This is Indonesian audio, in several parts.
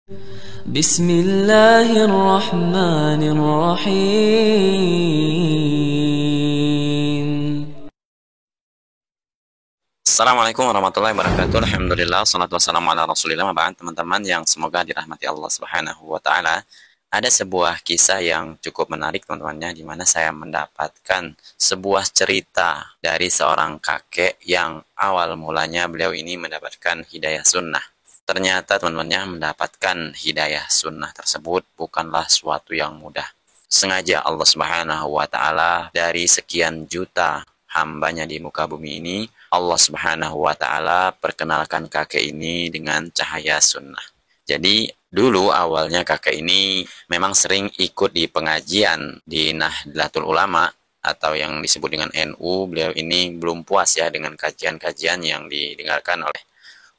Bismillahirrahmanirrahim. Assalamualaikum warahmatullahi wabarakatuh. Alhamdulillah, salatu wassalamu ala rasulillah. Teman-teman yang semoga dirahmati Allah subhanahu wa ta'ala. Ada sebuah kisah yang cukup menarik teman-temannya, di mana saya mendapatkan sebuah cerita dari seorang kakek yang awal mulanya beliau ini mendapatkan hidayah sunnah. Ternyata teman-temannya mendapatkan hidayah sunnah tersebut bukanlah suatu yang mudah. Sengaja Allah subhanahu wa ta'ala dari sekian juta hambanya di muka bumi ini, Allah subhanahu wa ta'ala perkenalkan kakek ini dengan cahaya sunnah. Jadi dulu awalnya kakek ini memang sering ikut di pengajian di Nahdlatul Ulama atau yang disebut dengan NU. Beliau ini belum puas ya dengan kajian-kajian yang didengarkan oleh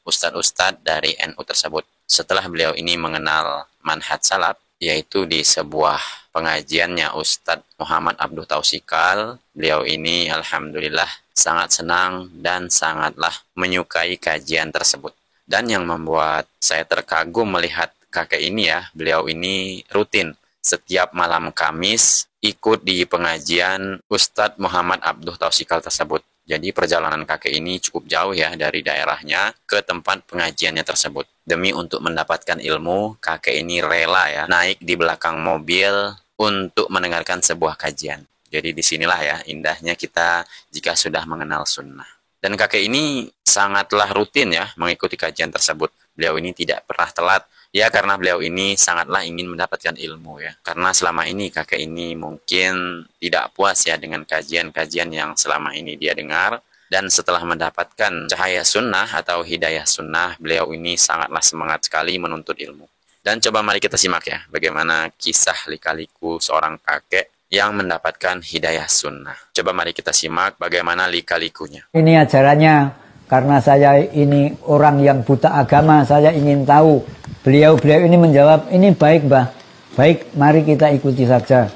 ustadz-ustadz dari NU tersebut. Setelah beliau ini mengenal manhaj salaf, yaitu di sebuah pengajiannya Ustadz Muhammad Abduh Tausikal, beliau ini alhamdulillah sangat senang dan sangatlah menyukai kajian tersebut. Dan yang membuat saya terkagum melihat kakek ini ya, beliau ini rutin setiap malam Kamis ikut di pengajian Ustadz Muhammad Abduh Tausikal tersebut. Jadi perjalanan kakek ini cukup jauh ya dari daerahnya ke tempat pengajiannya tersebut. Demi untuk mendapatkan ilmu, kakek ini rela ya naik di belakang mobil untuk mendengarkan sebuah kajian. Jadi disinilah ya indahnya kita jika sudah mengenal sunnah. Dan kakek ini sangatlah rutin ya mengikuti kajian tersebut. Beliau ini tidak pernah telat. Ya karena beliau ini sangatlah ingin mendapatkan ilmu ya. Karena selama ini kakek ini mungkin tidak puas ya dengan kajian-kajian yang selama ini dia dengar. Dan setelah mendapatkan cahaya sunnah atau hidayah sunnah, beliau ini sangatlah semangat sekali menuntut ilmu. Dan coba mari kita simak ya bagaimana kisah lika-liku seorang kakek yang mendapatkan hidayah sunnah. Coba mari kita simak bagaimana lika-likunya. Ini ajarannya, karena saya ini orang yang buta agama, saya ingin tahu. Beliau ini menjawab, ini baik Mbah, baik mari kita ikuti saja.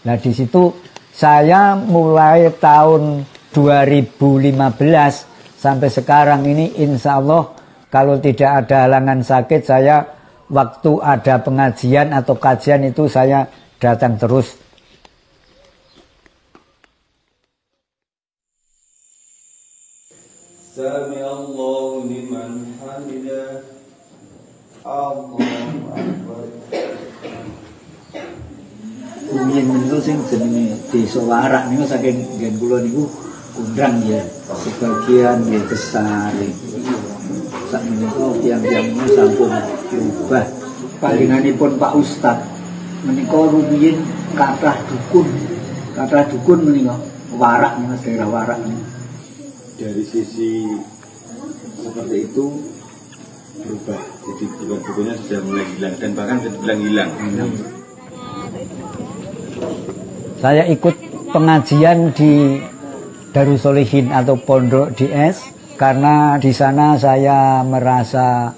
Nah di situ saya mulai tahun 2015 sampai sekarang ini insya Allah kalau tidak ada halangan sakit, saya waktu ada pengajian atau kajian itu saya datang terus. Sami Allahu liman hamidah. Allahu akbar. Rumiyin niku sing jenenge Desa Warak niku saking nggen kula niku undang ya. Sebagian ya kesare. Sak menika tiang-tiangnya sampun berubah. Palinganipun Pak Ustadz menika rumiyin kathah dukun menika Warak Mas, daerah Warak ini. Dari sisi seperti itu berubah, jadi dukunnya sudah mulai hilang dan bahkan sudah bilang hilang. Saya ikut pengajian di Darussolihin atau Pondok DS karena di sana saya merasa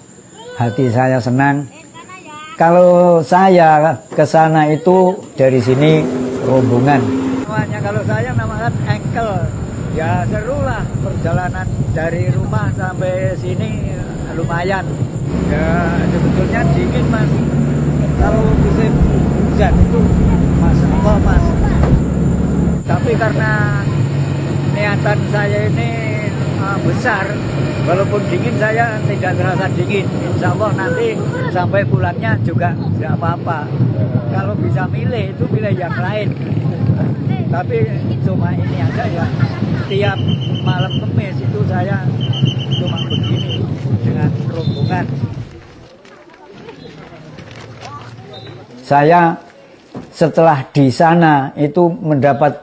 hati saya senang. Kalau saya ke sana itu dari sini rombongan. Kalau saya namakan engkel, ya seru lah perjalanan dari rumah sampai sini lumayan. Ya sebetulnya dingin Mas. Kalau musim hujan itu Masya Allah Mas. Tapi karena niatan saya ini besar, walaupun dingin saya tidak terasa dingin. Insya Allah nanti sampai pulangnya juga tidak apa-apa. Kalau bisa milih itu pilih yang lain. Tapi cuma ini aja ya. Tiap malam Kamis itu saya cuma begini dengan rombongan. Saya setelah di sana itu mendapat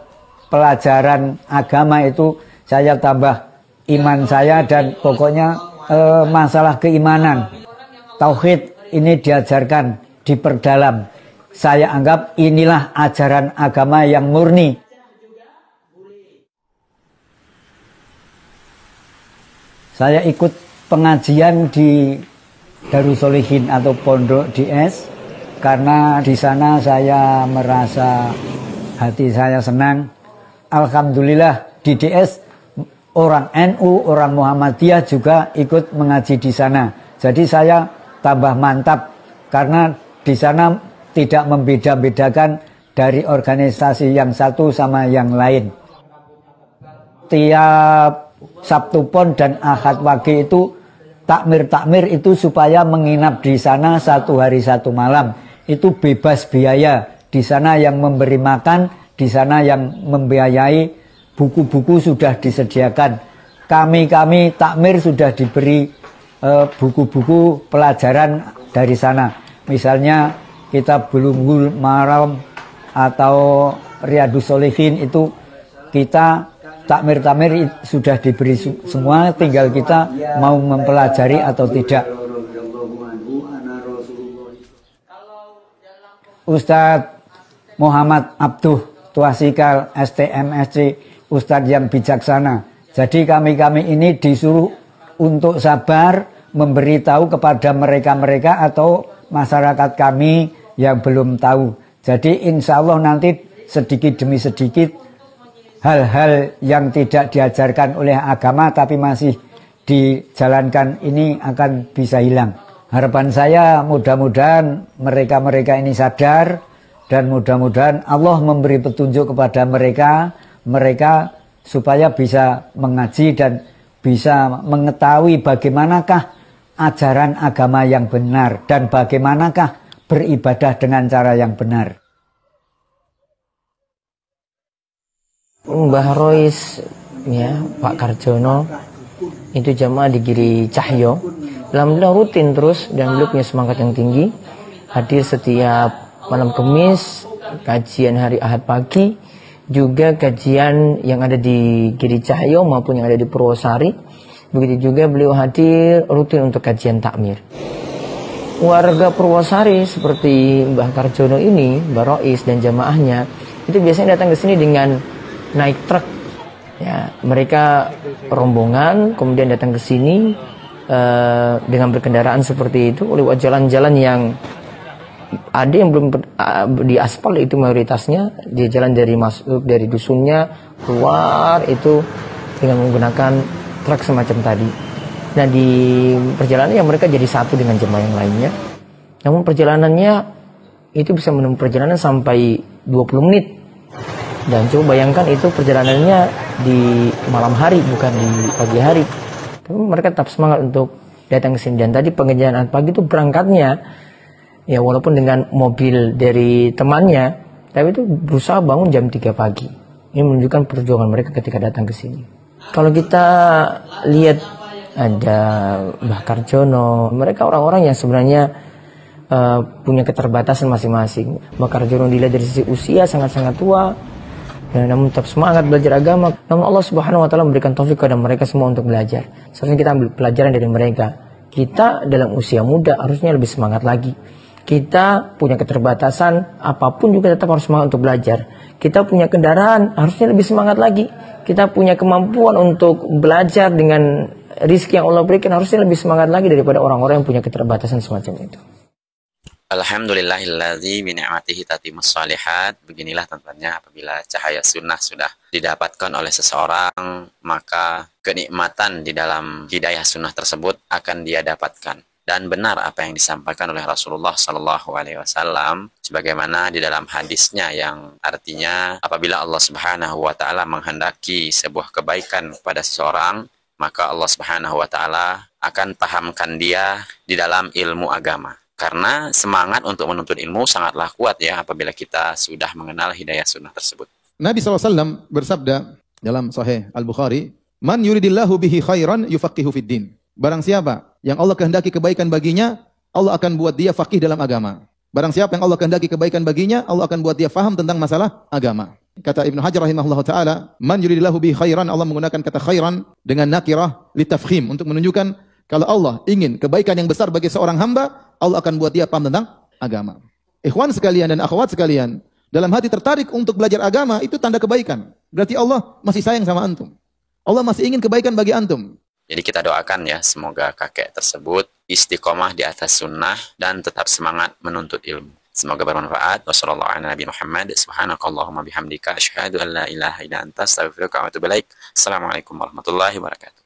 pelajaran agama itu saya tambah iman saya dan pokoknya masalah keimanan tauhid ini diajarkan diperdalam. Saya anggap inilah ajaran agama yang murni. Saya ikut pengajian di Darussolihin atau Pondok DS karena di sana saya merasa hati saya senang. Alhamdulillah di DS orang NU, orang Muhammadiyah juga ikut mengaji di sana. Jadi saya tambah mantap karena di sana tidak membeda-bedakan dari organisasi yang satu sama yang lain. Tiap Sabtu Pon dan Ahad Wage itu takmir itu supaya menginap di sana 1 hari 1 malam. Itu bebas biaya. Di sana yang memberi makan, di sana yang membiayai, buku-buku sudah disediakan. Kami takmir sudah diberi buku-buku pelajaran dari sana. Misalnya kitab Bulughul Maram atau Riyadhus Shalihin itu kita takmir sudah diberi semua, tinggal kita mau mempelajari atau tidak. Ustadz Muhammad Abduh Tuasikal STMSC, Ustadz yang bijaksana. Jadi kami ini disuruh untuk sabar memberitahu kepada mereka atau masyarakat kami yang belum tahu. Jadi insya Allah nanti sedikit demi sedikit hal-hal yang tidak diajarkan oleh agama tapi masih dijalankan ini akan bisa hilang. Harapan saya mudah-mudahan mereka ini sadar dan mudah-mudahan Allah memberi petunjuk kepada mereka supaya bisa mengaji dan bisa mengetahui bagaimanakah ajaran agama yang benar dan bagaimanakah beribadah dengan cara yang benar. Mbah Rois, ya, Pak Karjono, itu jamaah di Giri Cahyo. Alhamdulillah rutin terus dan beliau punya semangat yang tinggi. Hadir setiap malam Kamis, kajian hari Ahad pagi, juga kajian yang ada di Giri Cahyo maupun yang ada di Purwosari. Begitu juga beliau hadir rutin untuk kajian takmir. Warga Purwosari seperti Mbah Karjono ini, Mbah Rois dan jamaahnya itu biasanya datang ke sini dengan naik truk. Ya, mereka rombongan kemudian datang ke sini dengan berkendaraan seperti itu lewat jalan-jalan yang ada yang belum di aspal, itu mayoritasnya di jalan dari masuk dari dusunnya keluar itu dengan menggunakan truk semacam tadi. Nah, di perjalanan yang mereka jadi satu dengan jemaah yang lainnya. Namun perjalanannya itu bisa menempuh perjalanan sampai 20 menit. Dan coba bayangkan itu perjalanannya di malam hari bukan di pagi hari. Tapi mereka tetap semangat untuk datang ke sini. Dan tadi pengajian pagi itu berangkatnya ya walaupun dengan mobil dari temannya, tapi itu berusaha bangun jam 3 pagi. Ini menunjukkan perjuangan mereka ketika datang ke sini. Kalau kita lihat ada Mbah Karjono, mereka orang-orang yang sebenarnya punya keterbatasan masing-masing. Mbah Karjono dilihat dari sisi usia sangat-sangat tua, namun tetap semangat belajar agama. Namun Allah Subhanahu wa taala memberikan taufik kepada mereka semua untuk belajar. Seharusnya kita ambil pelajaran dari mereka. Kita dalam usia muda harusnya lebih semangat lagi. Kita punya keterbatasan, apapun juga tetap harus semangat untuk belajar. Kita punya kendaraan, harusnya lebih semangat lagi. Kita punya kemampuan untuk belajar dengan rizki yang Allah berikan, harusnya lebih semangat lagi daripada orang-orang yang punya keterbatasan semacam itu. Alhamdulillahilladzi bi ni'matihi tatimmus shalihat. Beginilah tentunya apabila cahaya sunnah sudah didapatkan oleh seseorang, maka kenikmatan di dalam hidayah sunnah tersebut akan dia dapatkan. Dan benar apa yang disampaikan oleh Rasulullah Shallallahu Alaihi Wasallam, sebagaimana di dalam hadisnya yang artinya apabila Allah Subhanahu Wa Taala menghendaki sebuah kebaikan kepada seseorang, maka Allah Subhanahu Wa Taala akan pahamkan dia di dalam ilmu agama. Karena semangat untuk menuntut ilmu sangatlah kuat ya apabila kita sudah mengenal hidayah sunnah tersebut. Nabi SAW bersabda dalam Sahih Al-Bukhari, "Man yuridillahu bihi khairan yufaqihu fid din." Barang siapa yang Allah kehendaki kebaikan baginya, Allah akan buat dia faqih dalam agama. Barang siapa yang Allah kehendaki kebaikan baginya, Allah akan buat dia faham tentang masalah agama. Kata Ibnu Hajar rahimahullah ta'ala, "Man yuridillahu bihi khairan," Allah menggunakan kata khairan dengan nakirah litafkhim untuk menunjukkan kalau Allah ingin kebaikan yang besar bagi seorang hamba, Allah akan buat dia paham tentang agama. Ikhwan sekalian dan akhwat sekalian, dalam hati tertarik untuk belajar agama itu tanda kebaikan. Berarti Allah masih sayang sama antum. Allah masih ingin kebaikan bagi antum. Jadi kita doakan ya, semoga kakek tersebut istiqomah di atas sunnah dan tetap semangat menuntut ilmu. Semoga bermanfaat. Wassalamualaikum warahmatullahi wabarakatuh.